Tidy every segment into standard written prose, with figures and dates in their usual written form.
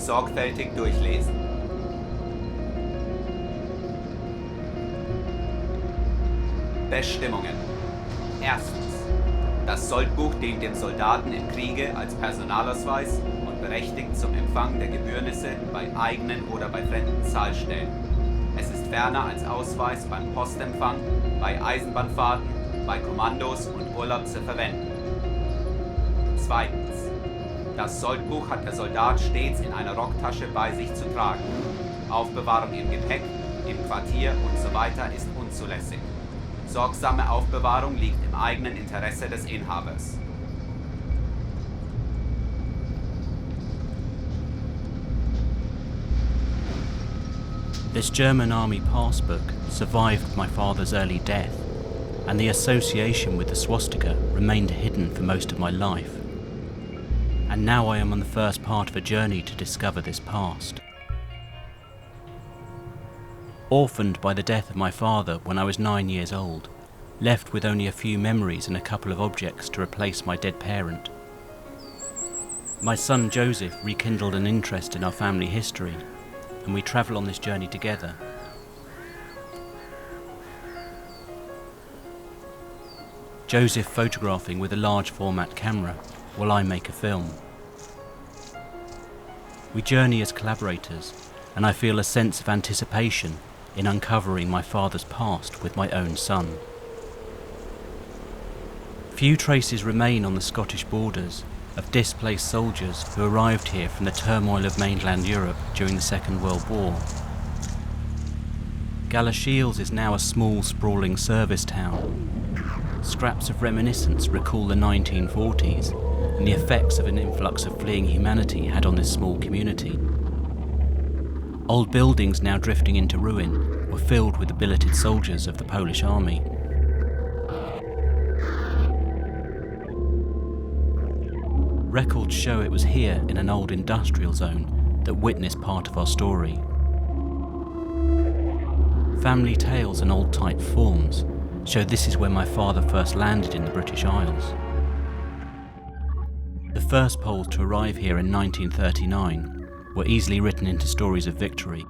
sorgfältig durchlesen. Bestimmungen. Erstens. Das Soldbuch dient dem Soldaten im Kriege als Personalausweis und berechtigt zum Empfang der Gebührnisse bei eigenen oder bei fremden Zahlstellen. Es ist ferner als Ausweis beim Postempfang, bei Eisenbahnfahrten, bei Kommandos und Urlaub zu verwenden. Zweitens. Das Soldbuch hat der Soldat stets in einer Rocktasche bei sich zu tragen. Aufbewahrung im Gepäck, im Quartier usw. ist unzulässig. Sorgsame Aufbewahrung liegt im eigenen Interesse des Inhabers. This German army passbook survived my father's early death, and the association with the swastika remained hidden for most of my life. And now I am on the first part of a journey to discover this past. Orphaned by the death of my father when I was 9 years old, left with only a few memories and a couple of objects to replace my dead parent. My son Josef rekindled an interest in our family history, and we travel on this journey together. Josef photographing with a large format camera, while I make a film. We journey as collaborators, and I feel a sense of anticipation in uncovering my father's past with my own son. Few traces remain on the Scottish borders of displaced soldiers who arrived here from the turmoil of mainland Europe during the Second World War. Galashiels is now a small, sprawling service town. Scraps of reminiscence recall the 1940s and the effects of an influx of fleeing humanity had on this small community. Old buildings now drifting into ruin were filled with the billeted soldiers of the Polish army. Records show it was here in an old industrial zone that witnessed part of our story. Family tales and old type forms show this is where my father first landed in the British Isles. The first Poles to arrive here in 1939 were easily written into stories of victory.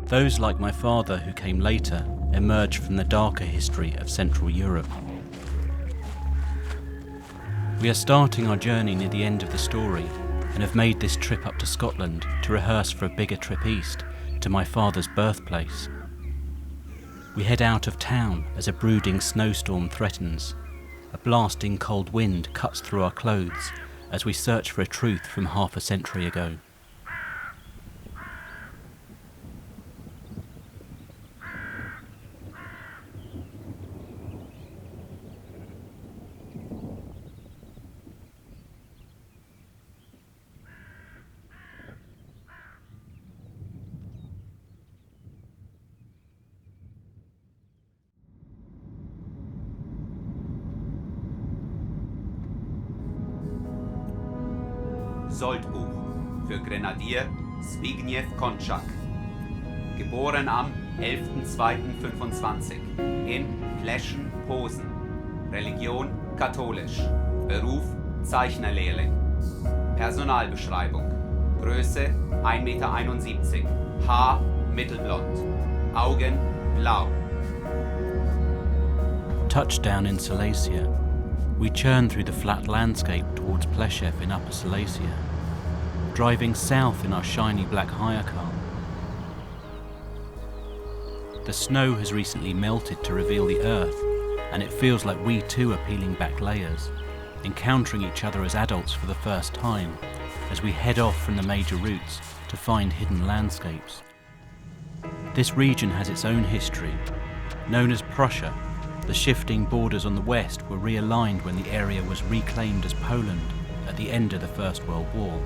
Those like my father who came later emerged from the darker history of Central Europe. We are starting our journey near the end of the story and have made this trip up to Scotland to rehearse for a bigger trip east to my father's birthplace. We head out of town as a brooding snowstorm threatens. A blasting cold wind cuts through our clothes as we search for a truth from half a century ago. Soldbuch für Grenadier Zbigniew Konczak. Geboren am 11.02.25 in Pleschen, Posen. Religion katholisch. Beruf Zeichnerlehrling. Personalbeschreibung. Größe 1,71 Meter. Haar mittelblond. Augen blau. Touchdown in Silesia. We churn through the flat landscape towards Pleszew in Upper Silesia, driving south in our shiny black hire car. The snow has recently melted to reveal the earth, and it feels like we too are peeling back layers, encountering each other as adults for the first time, as we head off from the major routes to find hidden landscapes. This region has its own history. Known as Prussia, the shifting borders on the west were realigned when the area was reclaimed as Poland at the end of the First World War.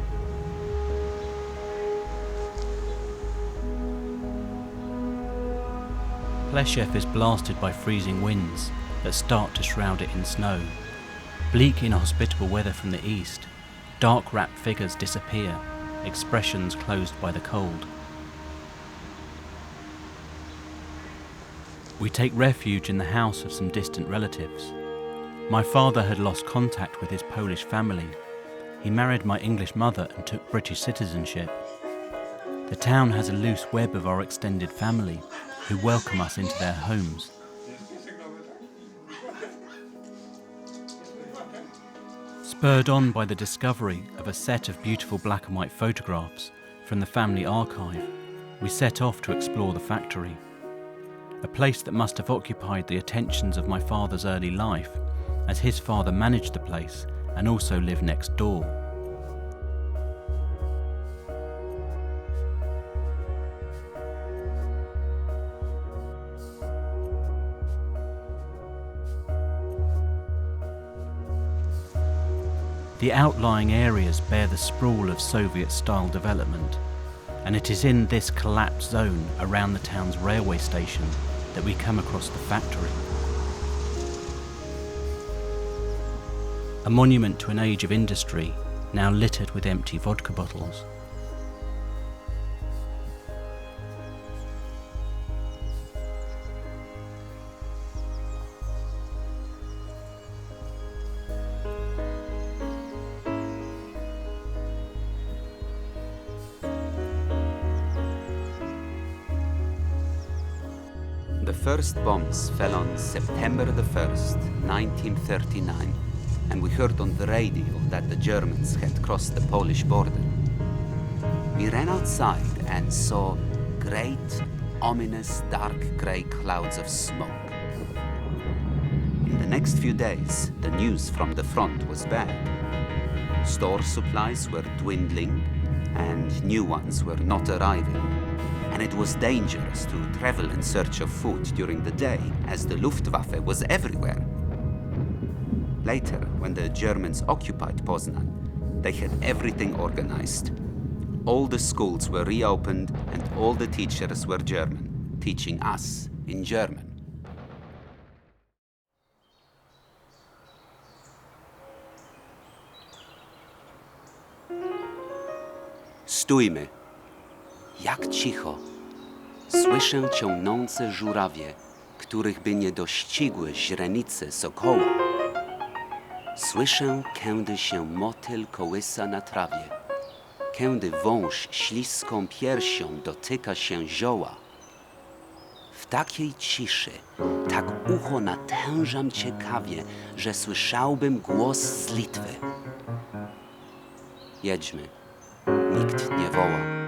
Pleszew is blasted by freezing winds that start to shroud it in snow. Bleak, inhospitable weather from the east, dark-wrapped figures disappear, expressions closed by the cold. We take refuge in the house of some distant relatives. My father had lost contact with his Polish family. He married my English mother and took British citizenship. The town has a loose web of our extended family who welcome us into their homes. Spurred on by the discovery of a set of beautiful black and white photographs from the family archive, we set off to explore the factory, a place that must have occupied the attentions of my father's early life, as his father managed the place and also lived next door. The outlying areas bear the sprawl of Soviet-style development, and it is in this collapsed zone around the town's railway station that we come across the factory. A monument to an age of industry, now littered with empty vodka bottles. The first bombs fell on September the 1st, 1939, and we heard on the radio that the Germans had crossed the Polish border. We ran outside and saw great, ominous, dark grey clouds of smoke. In the next few days, the news from the front was bad. Store supplies were dwindling, and new ones were not arriving. And it was dangerous to travel in search of food during the day, as the Luftwaffe was everywhere. Later, when the Germans occupied Poznan, they had everything organized. All the schools were reopened and all the teachers were German, teaching us in German. Stójmy. Jak cicho. Słyszę ciągnące żurawie, których by nie dościgły źrenice sokoła. Słyszę, kiedy się motyl kołysa na trawie, kiedy wąż śliską piersią dotyka się zioła. W takiej ciszy tak ucho natężam ciekawie, że słyszałbym głos z Litwy. Jedźmy, nikt nie woła.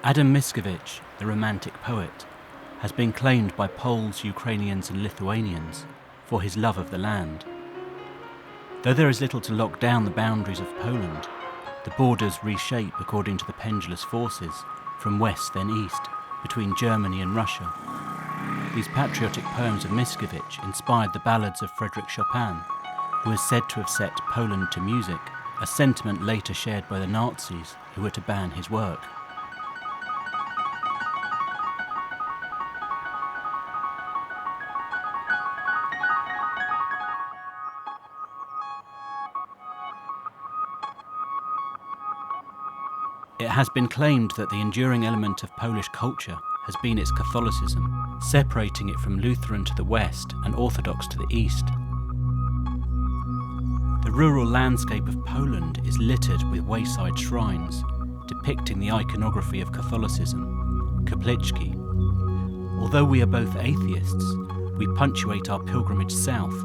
Adam Mickiewicz, the Romantic poet, has been claimed by Poles, Ukrainians and Lithuanians for his love of the land. Though there is little to lock down the boundaries of Poland, the borders reshape according to the pendulous forces from west then east between Germany and Russia. These patriotic poems of Mickiewicz inspired the ballads of Frédéric Chopin, who is said to have set Poland to music, a sentiment later shared by the Nazis who were to ban his work. It has been claimed that the enduring element of Polish culture has been its Catholicism, separating it from Lutheran to the west and Orthodox to the east. The rural landscape of Poland is littered with wayside shrines, depicting the iconography of Catholicism, kapliczki. Although we are both atheists, we punctuate our pilgrimage south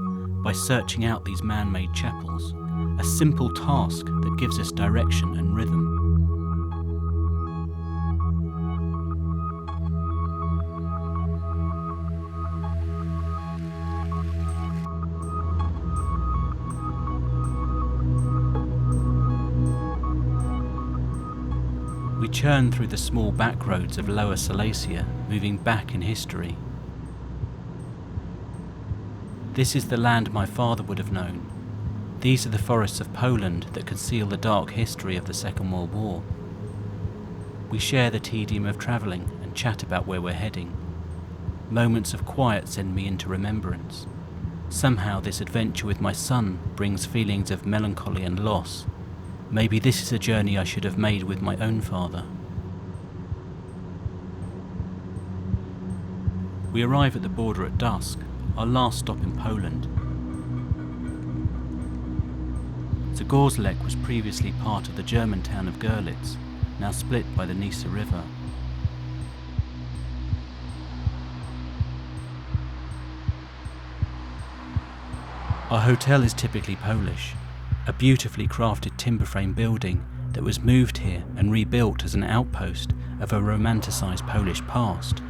by searching out these man-made chapels, a simple task that gives us direction and rhythm. We churn through the small back roads of Lower Silesia, moving back in history. This is the land my father would have known. These are the forests of Poland that conceal the dark history of the Second World War. We share the tedium of travelling and chat about where we're heading. Moments of quiet send me into remembrance. Somehow this adventure with my son brings feelings of melancholy and loss. Maybe this is a journey I should have made with my own father. We arrive at the border at dusk, our last stop in Poland. Zagorzelec was previously part of the German town of Görlitz, now split by the Nisa River. Our hotel is typically Polish, a beautifully crafted timber frame building that was moved here and rebuilt as an outpost of a romanticised Polish past.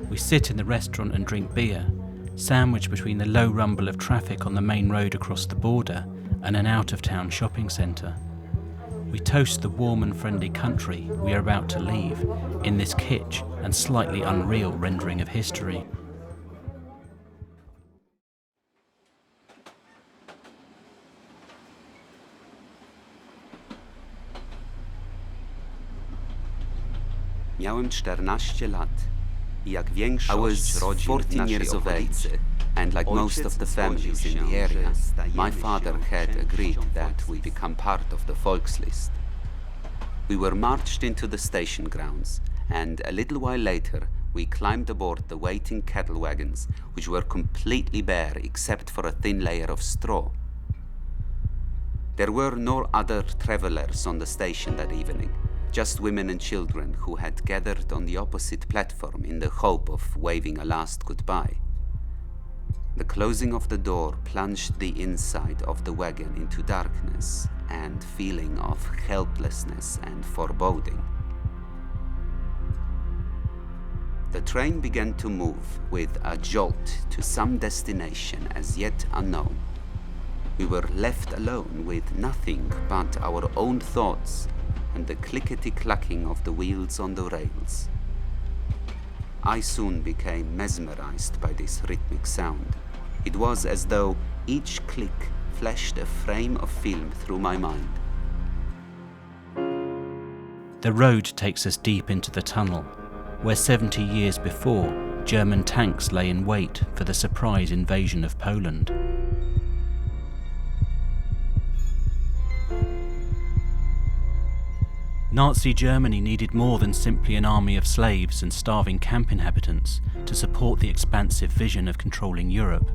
We sit in the restaurant and drink beer, sandwiched between the low rumble of traffic on the main road across the border and an out-of-town shopping centre. We toast the warm and friendly country we are about to leave in this kitsch and slightly unreal rendering of history. Miałem 14 lat. I was 14 years of age, and like most of the families in the area, my father had agreed that we become part of the Volkslist. We were marched into the station grounds, and a little while later, we climbed aboard the waiting cattle wagons, which were completely bare except for a thin layer of straw. There were no other travelers on the station that evening, just women and children who had gathered on the opposite platform in the hope of waving a last goodbye. The closing of the door plunged the inside of the wagon into darkness and feeling of helplessness and foreboding. The train began to move with a jolt to some destination as yet unknown. We were left alone with nothing but our own thoughts and the clickety-clacking of the wheels on the rails. I soon became mesmerized by this rhythmic sound. It was as though each click flashed a frame of film through my mind. The road takes us deep into the tunnel, where 70 years before, German tanks lay in wait for the surprise invasion of Poland. Nazi Germany needed more than simply an army of slaves and starving camp inhabitants to support the expansive vision of controlling Europe.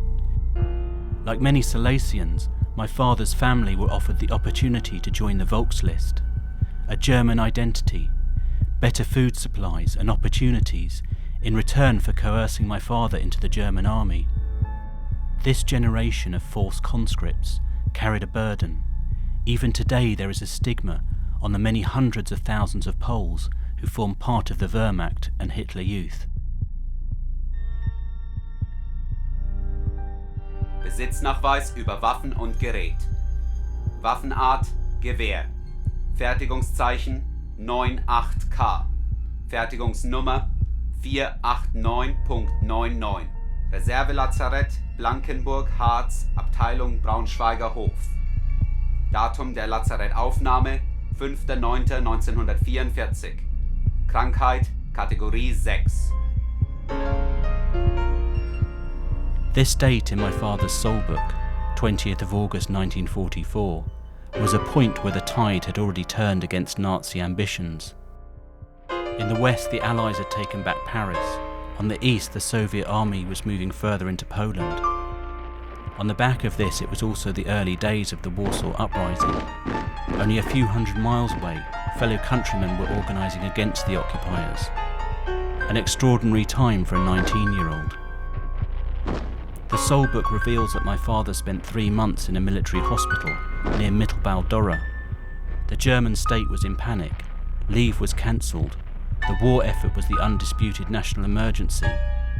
Like many Silesians, my father's family were offered the opportunity to join the Volkslist, a German identity, better food supplies and opportunities in return for coercing my father into the German army. This generation of false conscripts carried a burden. Even today there is a stigma on the many hundreds of thousands of Poles who form part of the Wehrmacht and Hitler Youth. Besitznachweis über Waffen und Gerät. Waffenart Gewehr. Fertigungszeichen 98K. Fertigungsnummer 489.99. Reservelazarett Blankenburg, Harz, Abteilung Braunschweiger Hof. Datum der Lazarettaufnahme 5.9.1944. Krankheit Kategorie 6. This date in my father's soul book, 20th of August 1944, was a point where the tide had already turned against Nazi ambitions. In the west, the Allies had taken back Paris. On the east, the Soviet army was moving further into Poland. On the back of this, it was also the early days of the Warsaw Uprising. Only a few hundred miles away, fellow countrymen were organising against the occupiers. An extraordinary time for a 19-year-old. The soul book reveals that my father spent 3 months in a military hospital near Mittelbau-Dora. The German state was in panic. Leave was cancelled. The war effort was the undisputed national emergency,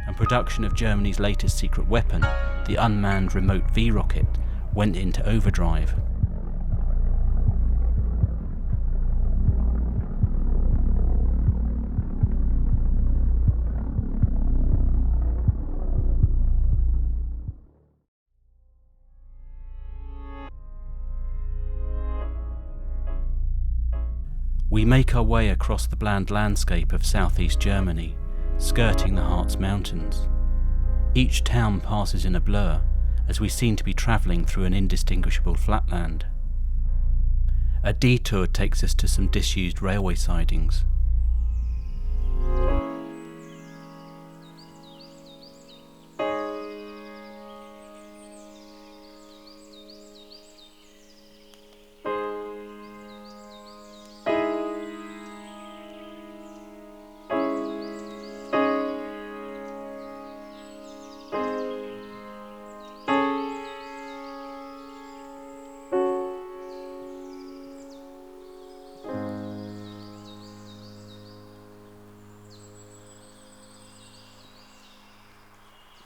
and production of Germany's latest secret weapon, the unmanned remote V-rocket, went into overdrive. We make our way across the bland landscape of southeast Germany, skirting the Harz Mountains. Each town passes in a blur, as we seem to be travelling through an indistinguishable flatland. A detour takes us to some disused railway sidings.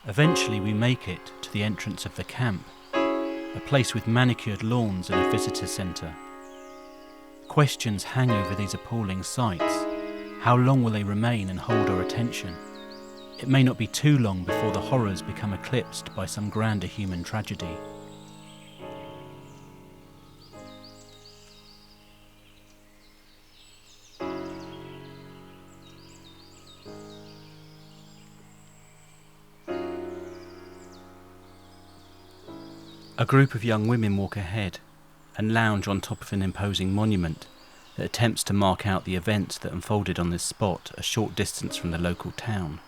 Eventually we make it to the entrance of the camp, a place with manicured lawns and a visitor centre. Questions hang over these appalling sights. How long will they remain and hold our attention? It may not be too long before the horrors become eclipsed by some grander human tragedy. A group of young women walk ahead and lounge on top of an imposing monument that attempts to mark out the events that unfolded on this spot a short distance from the local town.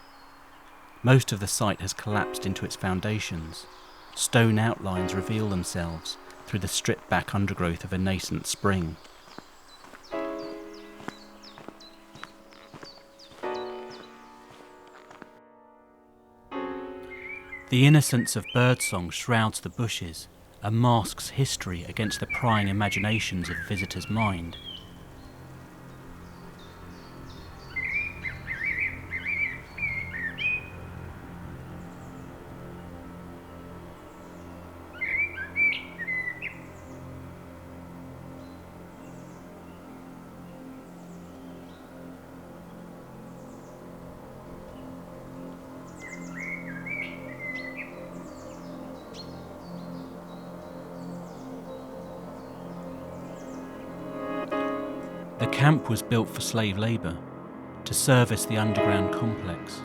Most of the site has collapsed into its foundations. Stone outlines reveal themselves through the stripped-back undergrowth of a nascent spring. The innocence of birdsong shrouds the bushes and masks history against the prying imaginations of the visitor's mind. The camp was built for slave labour, to service the underground complex.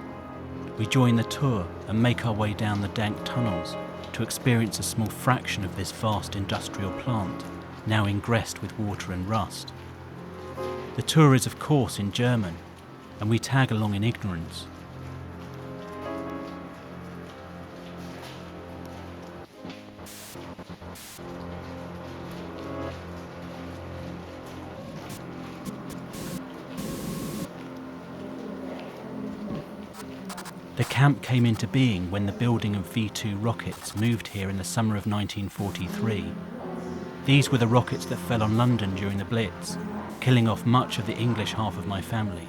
We join the tour and make our way down the dank tunnels to experience a small fraction of this vast industrial plant, now ingressed with water and rust. The tour is of course in German, and we tag along in ignorance. The camp came into being when the building of V-2 rockets moved here in the summer of 1943. These were the rockets that fell on London during the Blitz, killing off much of the English half of my family.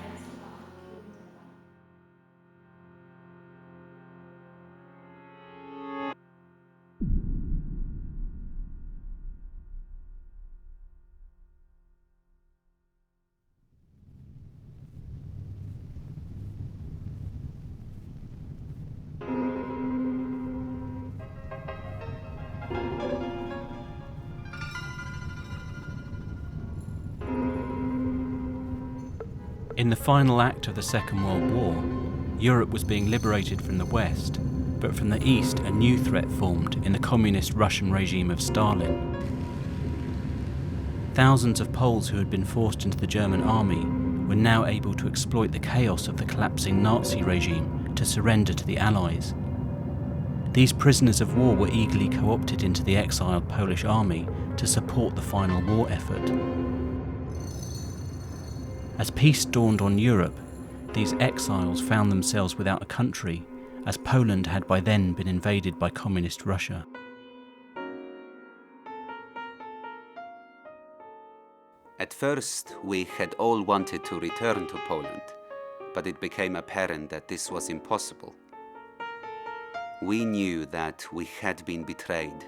In the final act of the Second World War, Europe was being liberated from the West, but from the East a new threat formed in the communist Russian regime of Stalin. Thousands of Poles who had been forced into the German army were now able to exploit the chaos of the collapsing Nazi regime to surrender to the Allies. These prisoners of war were eagerly co-opted into the exiled Polish army to support the final war effort. As peace dawned on Europe, these exiles found themselves without a country, as Poland had by then been invaded by communist Russia. At first, we had all wanted to return to Poland, but it became apparent that this was impossible. We knew that we had been betrayed.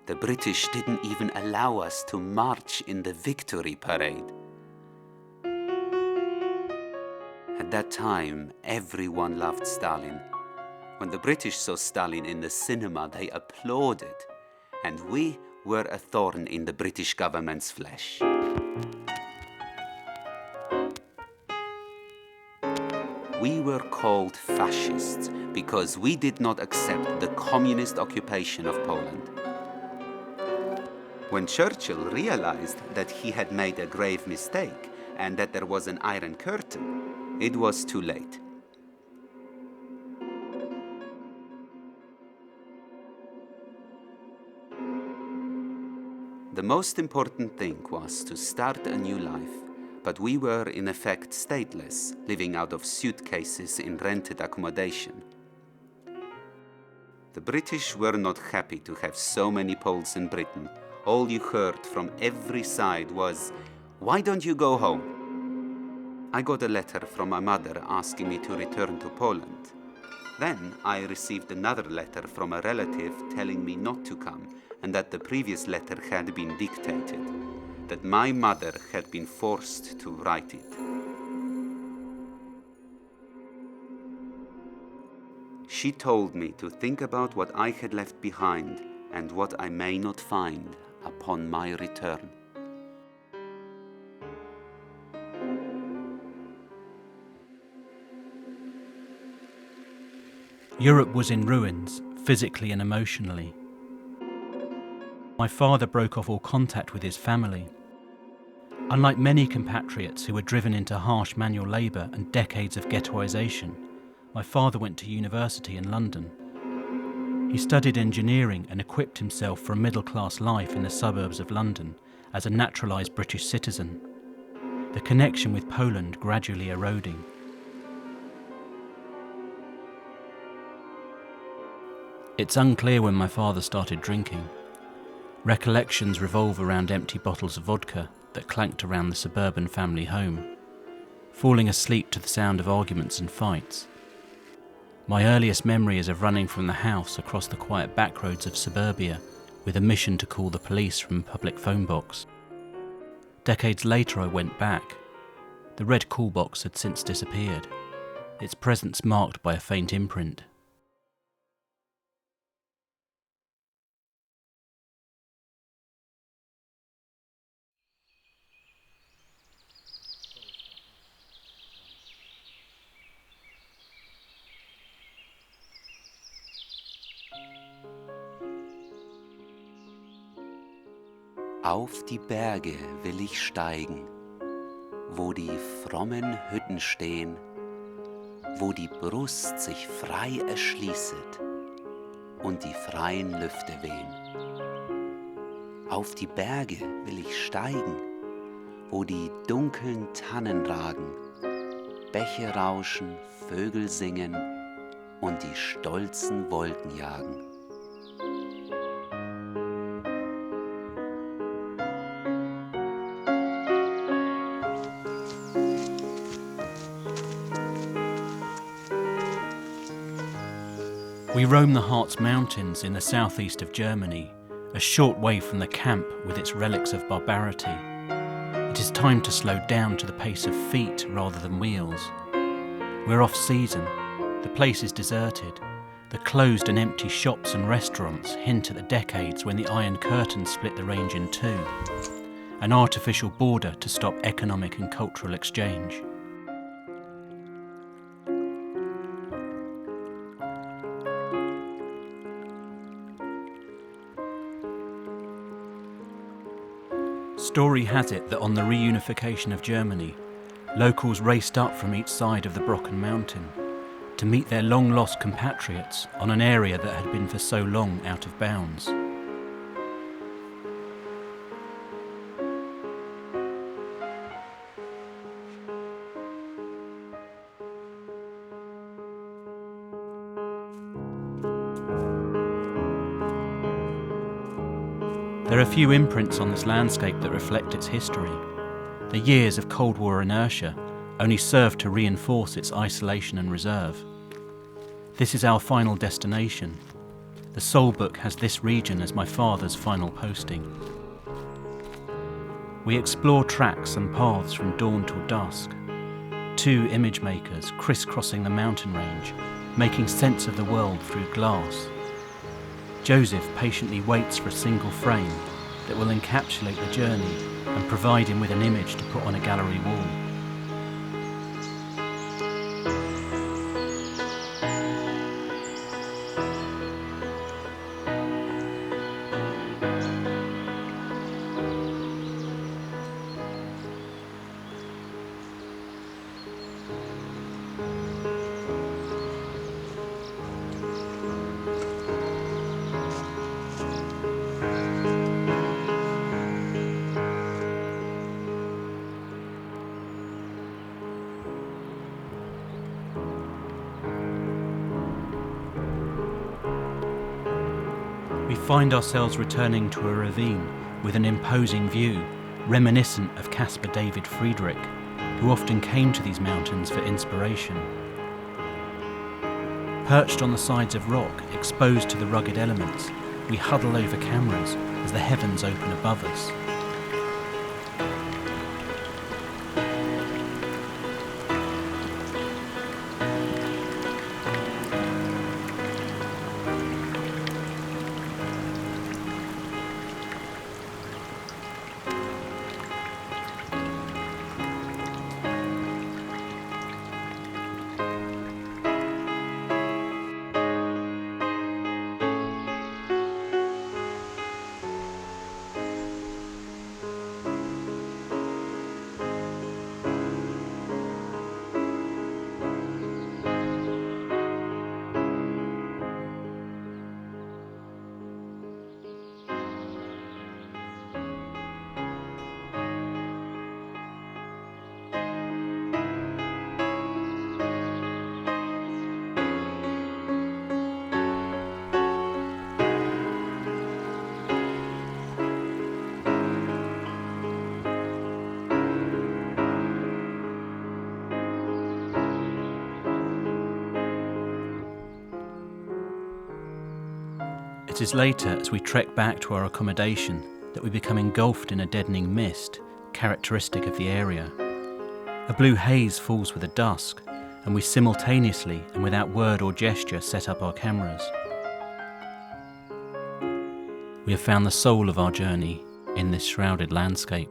The British didn't even allow us to march in the victory parade. At that time, everyone loved Stalin. When the British saw Stalin in the cinema, they applauded, and we were a thorn in the British government's flesh. We were called fascists because we did not accept the communist occupation of Poland. When Churchill realized that he had made a grave mistake and that there was an Iron Curtain, it was too late. The most important thing was to start a new life, but we were in effect stateless, living out of suitcases in rented accommodation. The British were not happy to have so many Poles in Britain. All you heard from every side was, "Why don't you go home?" I got a letter from my mother asking me to return to Poland. Then I received another letter from a relative telling me not to come and that the previous letter had been dictated, that my mother had been forced to write it. She told me to think about what I had left behind and what I may not find upon my return. Europe was in ruins, physically and emotionally. My father broke off all contact with his family. Unlike many compatriots who were driven into harsh manual labour and decades of ghettoisation, my father went to university in London. He studied engineering and equipped himself for a middle-class life in the suburbs of London as a naturalised British citizen, the connection with Poland gradually eroding. It's unclear when my father started drinking. Recollections revolve around empty bottles of vodka that clanked around the suburban family home, falling asleep to the sound of arguments and fights. My earliest memory is of running from the house across the quiet back roads of suburbia with a mission to call the police from a public phone box. Decades later I went back. The red call box had since disappeared, its presence marked by a faint imprint. Auf die Berge will ich steigen, wo die frommen Hütten stehen, wo die Brust sich frei erschließet und die freien Lüfte wehen. Auf die Berge will ich steigen, wo die dunklen Tannen ragen, Bäche rauschen, Vögel singen und die stolzen Wolken jagen. We roam the Harz Mountains in the southeast of Germany, a short way from the camp with its relics of barbarity. It is time to slow down to the pace of feet rather than wheels. We're off season, the place is deserted. The closed and empty shops and restaurants hint at the decades when the Iron Curtain split the range in two, an artificial border to stop economic and cultural exchange. Story has it that on the reunification of Germany, locals raced up from each side of the Brocken Mountain to meet their long-lost compatriots on an area that had been for so long out of bounds. There are few imprints on this landscape that reflect its history. The years of Cold War inertia only serve to reinforce its isolation and reserve. This is our final destination. The Soul Book has this region as my father's final posting. We explore tracks and paths from dawn till dusk. Two image makers crisscrossing the mountain range, making sense of the world through glass. Josef patiently waits for a single frame that will encapsulate the journey and provide him with an image to put on a gallery wall. We find ourselves returning to a ravine with an imposing view, reminiscent of Caspar David Friedrich, who often came to these mountains for inspiration. Perched on the sides of rock, exposed to the rugged elements, we huddle over cameras as the heavens open above us. It is later, as we trek back to our accommodation, that we become engulfed in a deadening mist, characteristic of the area. A blue haze falls with the dusk, and we simultaneously and without word or gesture set up our cameras. We have found the soul of our journey in this shrouded landscape.